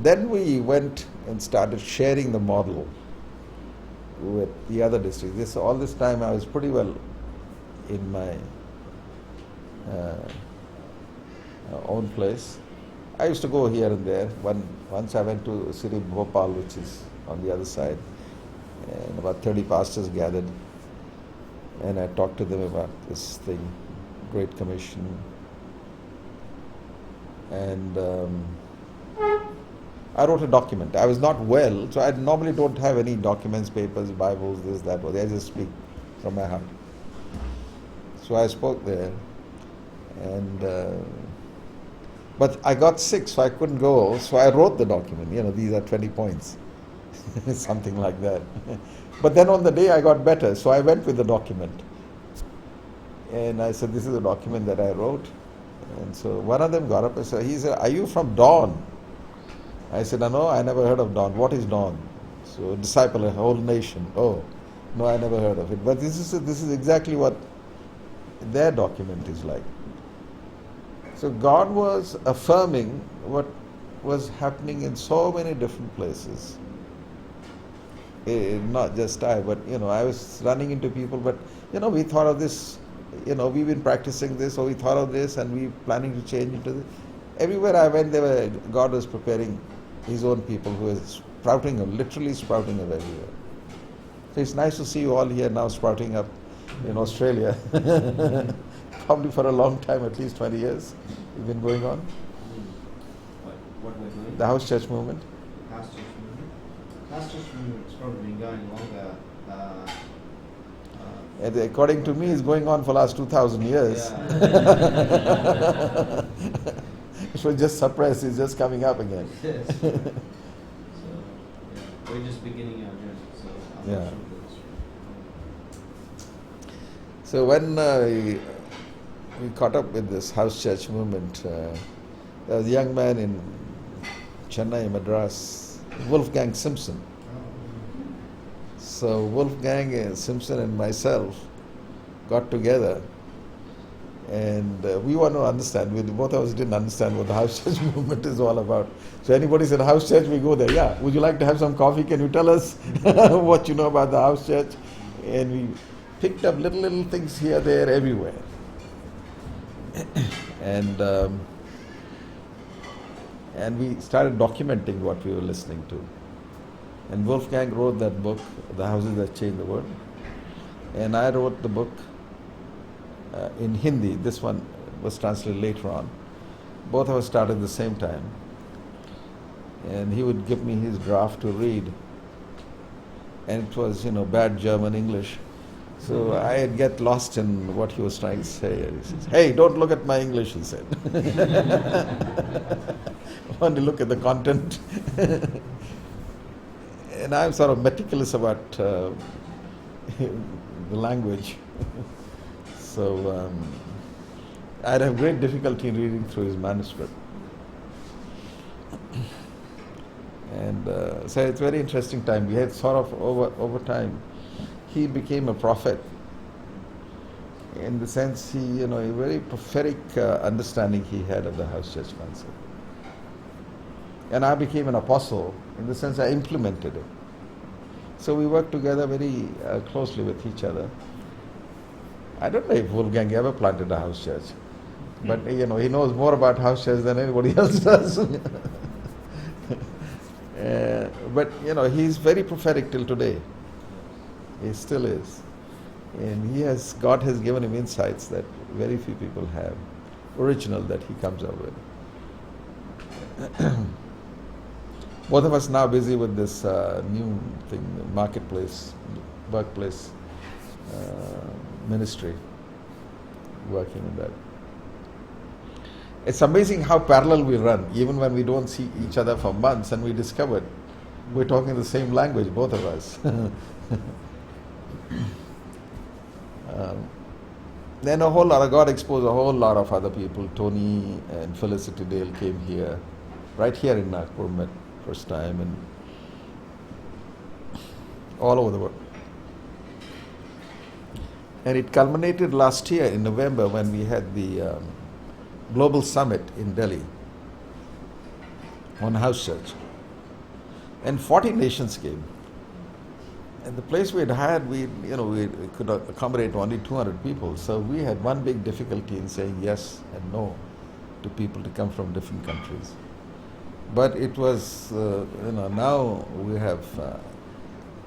Then we went and started sharing the model with the other districts. All this time I was pretty well in my own place. I used to go here and there. Once I went to Sri Bhopal, which is on the other side, and about 30 pastors gathered, and I talked to them about this thing, Great Commission. And I wrote a document. I was not well, so I normally don't have any documents, papers, Bibles, this, that, or I just speak from my heart. So I spoke there, and but I got sick, so I couldn't go. So I wrote the document. These are 20 points, something like that. But then on the day I got better, so I went with the document, and I said, "This is a document that I wrote." And so one of them got up and said, "Are you from Dawn?" I said, "No, I never heard of Dawn. What is Dawn?" So disciple, a whole nation. Oh, no, I never heard of it. But this is exactly what their document is like. So God was affirming what was happening in so many different places. Not just but I was running into people, but we thought of this, we've been practicing this, or we thought of this, and we're planning to change into this. Everywhere I went, God was preparing His own people who are literally sprouting up everywhere. So it's nice to see you all here now sprouting up in Australia. Probably for a long time, at least 20 years, it's been going on. What we're doing? The house church movement. House church movement. House church movement's probably been going longer. And according to me, it's going on for the last 2,000 years. Yeah. It was just suppressed, it's just coming up again. Yes. So, we're just beginning our journey. So, I'm not sure that's So when we caught up with this house church movement, there was a young man in Chennai, Madras, Wolfgang Simpson. So Wolfgang Simpson and myself got together, and we want to understand. Both of us didn't understand what the house church movement is all about. So anybody said house church, we go there. Yeah, would you like to have some coffee? Can you tell us what you know about the house church? And we picked up little things here, there, everywhere. And we started documenting what we were listening to. And Wolfgang wrote that book, The Houses That Changed the World. And I wrote the book in Hindi. This one was translated later on. Both of us started at the same time. And he would give me his draft to read. And it was, bad German English. So I'd get lost in what he was trying to say. He says, "Hey, don't look at my English," he said. Only look at the content. And I'm sort of meticulous about the language. So I'd have great difficulty in reading through his manuscript. And so it's a very interesting time. We had sort of over time, he became a prophet in the sense a very prophetic understanding he had of the house church concept. And I became an apostle in the sense I implemented it. So we worked together very closely with each other. I don't know if Wolfgang ever planted a house church, but he knows more about house church than anybody else does. But he's very prophetic till today. He still is. And God has given him insights that very few people have, original that he comes up with. Both of us now busy with this new thing, marketplace, workplace ministry, working on that. It's amazing how parallel we run, even when we don't see each other for months, and we discovered we're talking the same language, both of us. Then God exposed a whole lot of other people. Tony and Felicity Dale came here, right here in Nagpur, met first time, and all over the world. And it culminated last year in November when we had the Global Summit in Delhi on house church. And 40 nations came. And the place we had, we could accommodate only 200 people. So we had one big difficulty in saying yes and no to people to come from different countries. But it was, now we have,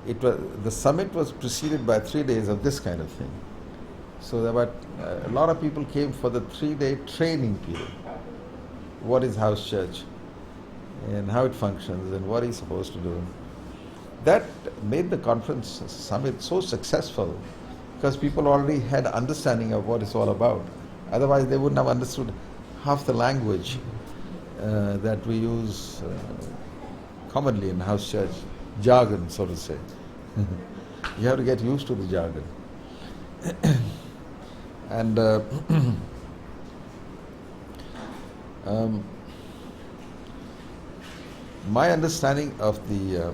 the summit was preceded by 3 days of this kind of thing. So a lot of people came for the 3-day training period. What is house church and how it functions and what he's supposed to do. That made the conference summit so successful because people already had understanding of what it's all about. Otherwise they wouldn't have understood half the language that we use commonly in house church, jargon, so to say. You have to get used to the jargon. And my understanding of the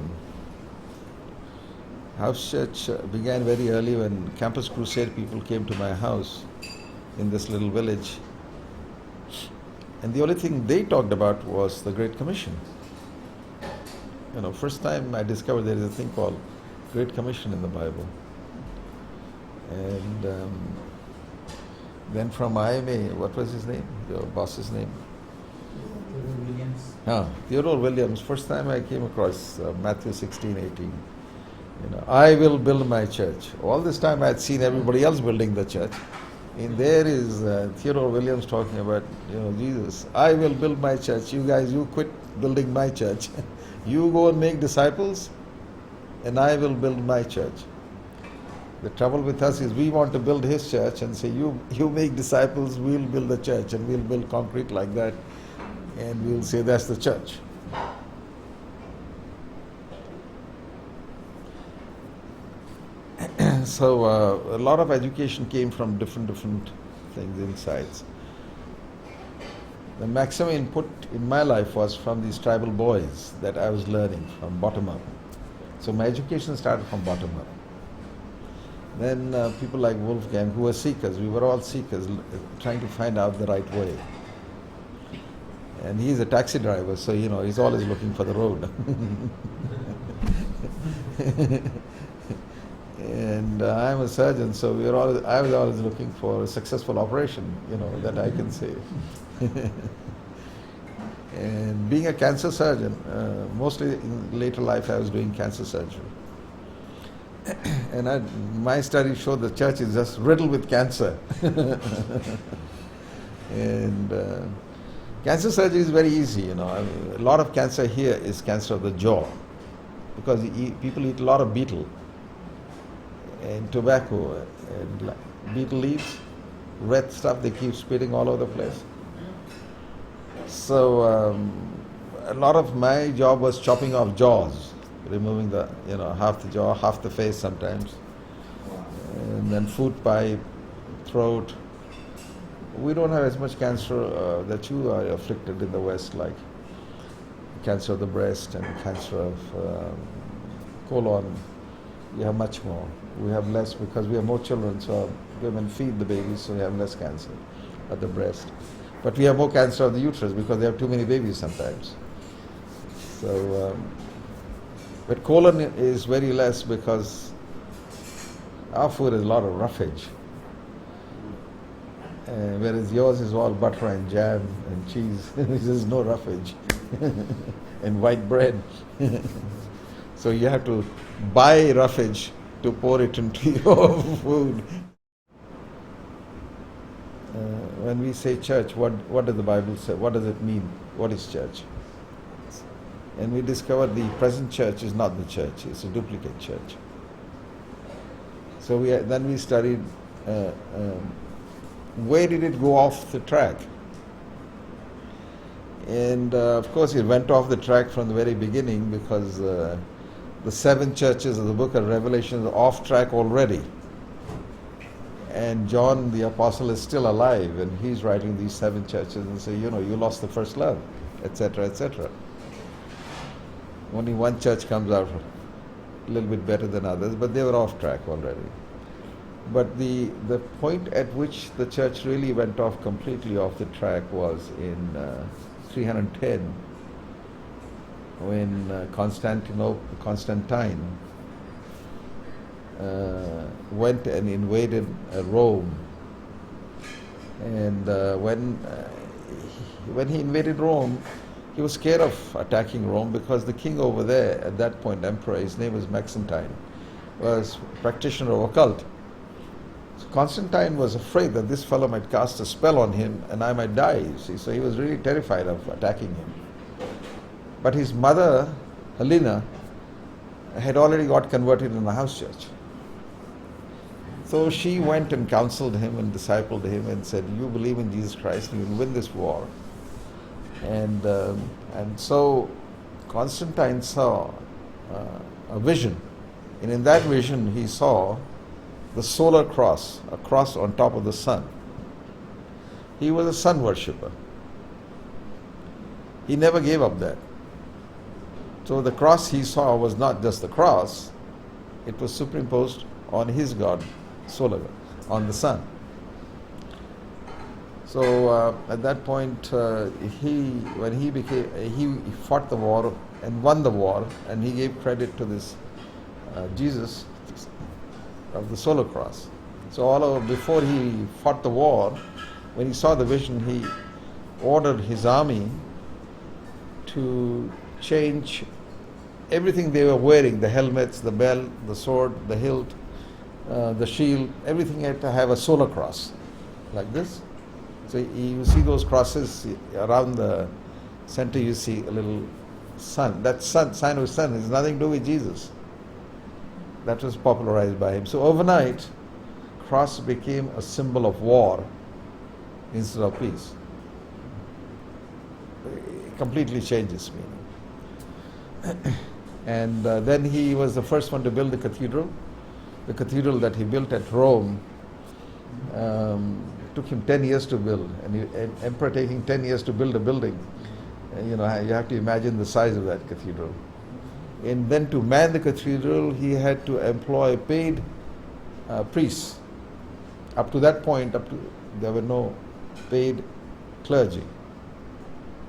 house church began very early when Campus Crusade people came to my house in this little village. And the only thing they talked about was the Great Commission. First time I discovered there is a thing called Great Commission in the Bible. And then from IMA, what was his name? Your boss's name? Theodore Williams. Theodore Williams. First time I came across Matthew 16:18. I will build my church. All this time I had seen everybody else building the church. And there is Theodore Williams talking about, Jesus, I will build my church. You guys, you quit building my church. You go and make disciples, and I will build my church. The trouble with us is we want to build his church and say, you make disciples, we'll build the church, and we'll build concrete like that, and we'll say that's the church. So a lot of education came from different things, insights. The maximum input in my life was from these tribal boys that I was learning from bottom up. So my education started from bottom up. Then people like Wolfgang, who were seekers, we were all seekers, trying to find out the right way. And he's a taxi driver, so he's always looking for the road. And I'm a surgeon, so I was always looking for a successful operation, that I can say. And being a cancer surgeon, mostly in later life I was doing cancer surgery. And my studies show the church is just riddled with cancer. And cancer surgery is very easy, a lot of cancer here is cancer of the jaw, because people eat a lot of betel and tobacco and betel leaves, red stuff they keep spitting all over the place. So a lot of my job was chopping off jaws, removing the half the jaw, half the face sometimes, and then food pipe, throat. We don't have as much cancer that you are afflicted in the West, like cancer of the breast and cancer of colon. You have much more. We have less because we have more children, so women feed the babies, so we have less cancer at the breast. But we have more cancer of the uterus because they have too many babies sometimes. So, but colon is very less because our food is a lot of roughage. Whereas yours is all butter and jam and cheese. There's no roughage. And white bread. So you have to buy roughage to pour it into your food. When we say church, what does the Bible say? What does it mean? What is church? And we discovered the present church is not the church, it's a duplicate church. So then we studied where did it go off the track? And of course it went off the track from the very beginning because the 7 churches of the book of Revelation are off track already. And John the Apostle is still alive and he's writing these 7 churches and say, you lost the first love, etc., etc. Only one church comes out a little bit better than others, but they were off track already. But the point at which the church really went off completely off the track was in 310, when Constantine went and invaded Rome. And when he invaded Rome, he was scared of attacking Rome because the king over there, at that point, emperor, his name was Maxentine, was a practitioner of occult. So Constantine was afraid that this fellow might cast a spell on him and I might die, you see. So he was really terrified of attacking him. But his mother, Helena, had already got converted in the house church. So she went and counseled him and discipled him and said, you believe in Jesus Christ, you will win this war. And so Constantine saw a vision. And in that vision he saw the solar cross, a cross on top of the sun. He was a sun worshipper. He never gave up that. So the cross he saw was not just the cross, it was superimposed on his God, solar, on the sun. So at that point, he fought the war and won the war, and he gave credit to this Jesus of the solar cross. So before he fought the war, when he saw the vision, he ordered his army to change everything they were wearing, the helmets, the belt, the sword, the hilt, the shield, everything had to have a solar cross, like this. So you see those crosses around the center, you see a little sun. That sign of sun has nothing to do with Jesus. That was popularized by him. So overnight, cross became a symbol of war instead of peace. It completely changes meaning. And then he was the first one to build the cathedral. The cathedral that he built at Rome took him 10 years to build. And an emperor taking 10 years to build a building, you have to imagine the size of that cathedral. And then to man the cathedral, he had to employ paid priests. Up to that point, there were no paid clergy.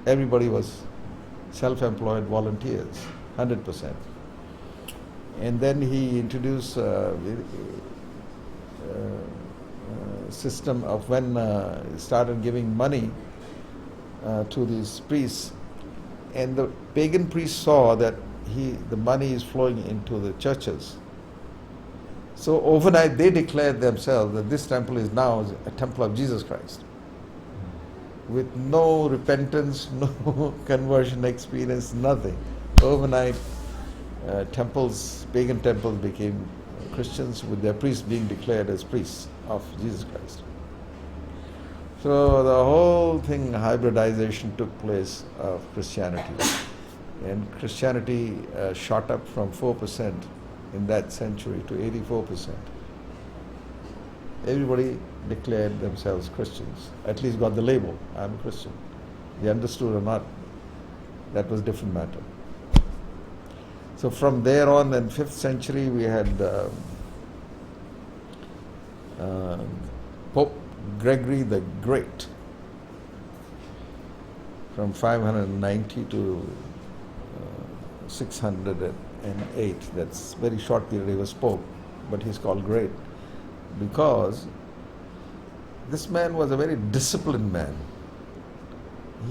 Everybody was self-employed volunteers, 100%. And then he introduced system of when he started giving money to these priests, and the pagan priests saw that the money is flowing into the churches. So overnight they declared themselves that this temple is now a temple of Jesus Christ, with no repentance, no conversion experience, nothing. Overnight pagan temples became Christians, with their priests being declared as priests of Jesus Christ. So the whole thing, hybridization, took place of Christianity. And Christianity shot up from 4% in that century to 84%. Everybody declared themselves Christians, at least got the label, I'm a Christian. They understood or not, that was a different matter. So from there on, in 5th century, we had Pope Gregory the Great, from 590 to 608. That's a very short period he was Pope, but he's called Great because this man was a very disciplined man.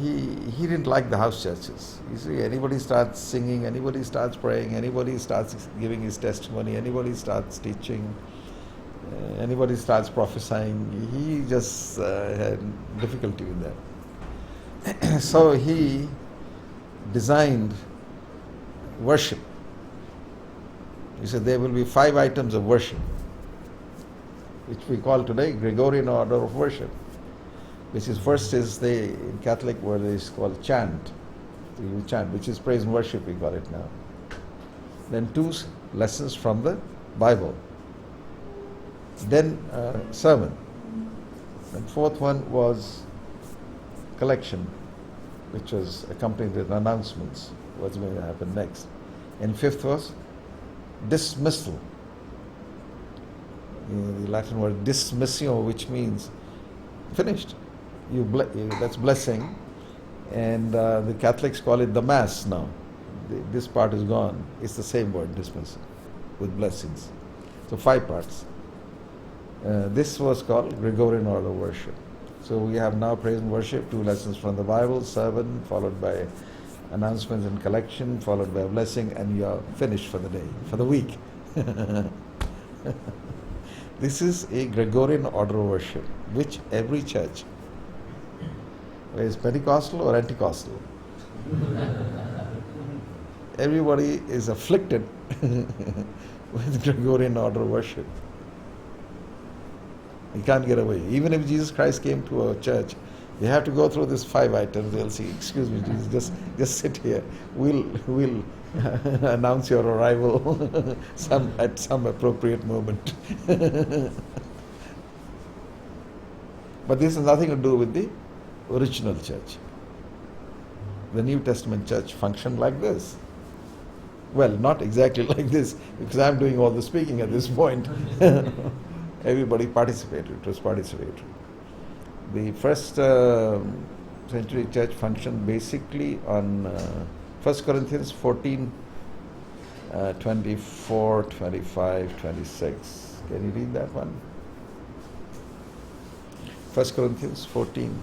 He didn't like the house churches. You see, anybody starts singing, anybody starts praying, anybody starts giving his testimony, anybody starts teaching, anybody starts prophesying, he just had difficulty with that. So he designed worship. He said there will be 5 items of worship, which we call today Gregorian order of worship. Which is first is in Catholic word is called chant. So you chant, which is praise and worship, we call it now. Then 2 lessons from the Bible. Then sermon. And 4th one was collection, which was accompanied with announcements, what's going to happen next. And 5th was dismissal. The Latin word dismissio, which means finished. That's blessing, and the Catholics call it the Mass now. this part is gone, it's the same word, dismissal, with blessings. So 5 parts. This was called Gregorian order worship. So we have now praise and worship, 2 lessons from the Bible, sermon, followed by announcements and collection, followed by a blessing, and you are finished for the day, for the week. This is a Gregorian order of worship, which every church, is Pentecostal or Anticostal, everybody is afflicted with Gregorian order of worship. You can't get away. Even if Jesus Christ came to a church, you have to go through these 5 items. They'll say, "Excuse me, Jesus, just sit here. We'll announce your arrival at some appropriate moment." But this has nothing to do with the original church. The New Testament church functioned like this. Well, not exactly like this, because I'm doing all the speaking at this point. Everybody participated. It was participatory. The first century church functioned basically on 1 Corinthians 14, 24, 25, 26. Can you read that one? 1 Corinthians 14.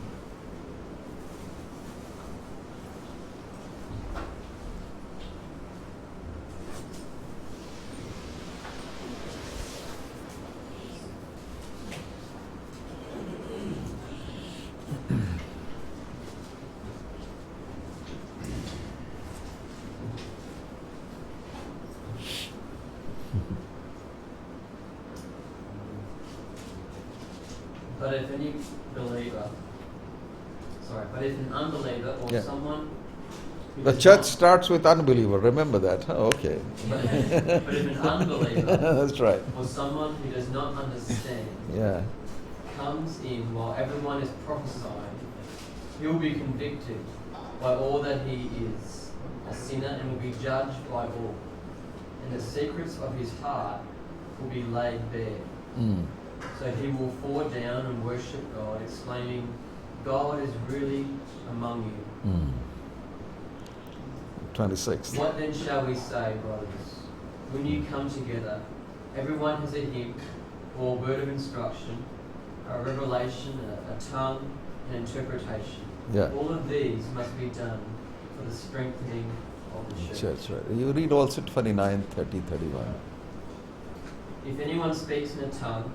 But if an unbeliever or someone who The does church not- starts with unbeliever, remember that. Oh, okay. but if an unbeliever That's right. or someone who does not understand Yeah. comes in while everyone is prophesying, he will be convicted by all that he is a sinner and will be judged by all. And the secrets of his heart will be laid bare. Mm. So he will fall down and worship God, exclaiming, "God is really among you." Mm. 26. What then shall we say, brothers? When you come together, everyone has a hymn or a word of instruction, a revelation, a tongue, an interpretation. Yeah. All of these must be done for the strengthening of the church. Church, right. You read also 29, 30, 31. If anyone speaks in a tongue,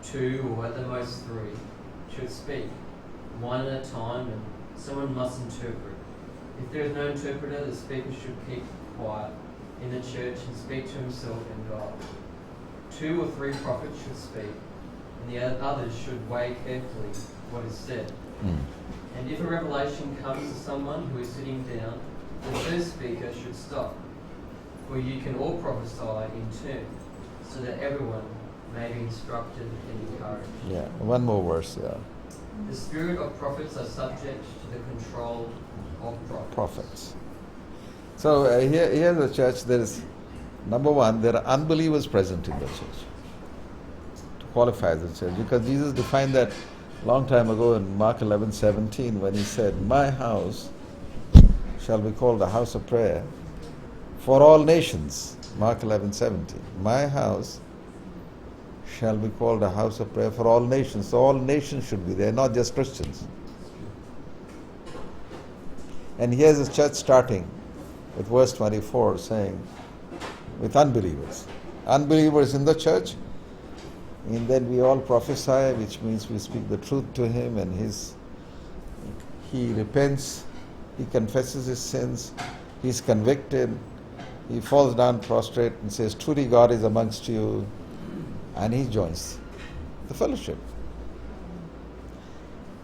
2 or at the most 3 should speak, 1 at a time, and someone must interpret. If there is no interpreter, the speaker should keep quiet in the church and speak to himself and God. 2 or 3 prophets should speak, and the others should weigh carefully what is said. Mm. And if a revelation comes to someone who is sitting down, the first speaker should stop, for you can all prophesy in turn, so that everyone may be instructed and encouraged. Yeah. One more verse, yeah. The spirit of prophets are subject to the control of Prophets. So here in the church, there is, number one, there are unbelievers present in the church to qualify the church, because Jesus defined that long time ago in Mark 11:17 when he said, "My house shall be called a house of prayer for all nations." Mark 11:17. My house shall be called a house of prayer for all nations. So all nations should be there, not just Christians. And here's the church starting with verse 24 saying, with unbelievers. Unbelievers in the church, and then we all prophesy, which means we speak the truth to him, and he repents, he confesses his sins, he's convicted, he falls down prostrate and says, "Truly God is amongst you," and he joins the fellowship.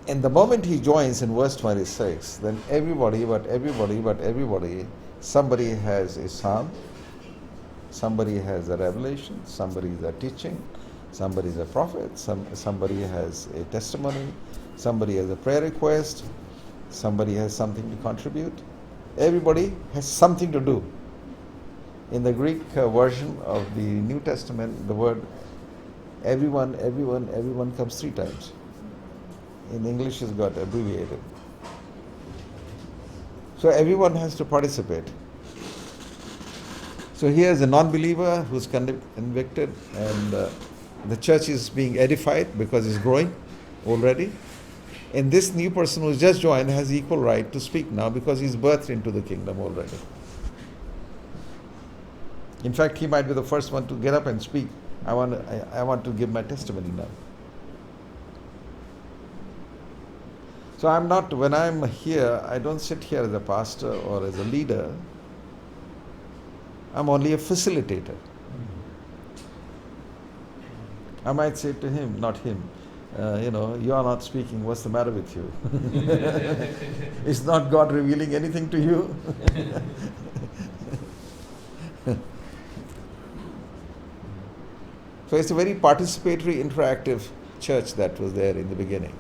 And the moment he joins in verse 26, then everybody, somebody has a psalm, somebody has a revelation, somebody is a teaching, somebody is a prophet, somebody has a testimony, somebody has a prayer request, somebody has something to contribute. Everybody has something to do. In the Greek version of the New Testament, the word everyone comes 3 times. In English it's got abbreviated. So everyone has to participate. So here's a non-believer who's convicted, and the church is being edified because it's growing already. And this new person who's just joined has equal right to speak now because he's birthed into the kingdom already. In fact, he might be the first one to get up and speak. I want to give my testimony now. So when I'm here, I don't sit here as a pastor or as a leader. I'm only a facilitator. I might say to him, not him, you are not speaking, what's the matter with you? Is not God revealing anything to you? So it's a very participatory, interactive church that was there in the beginning.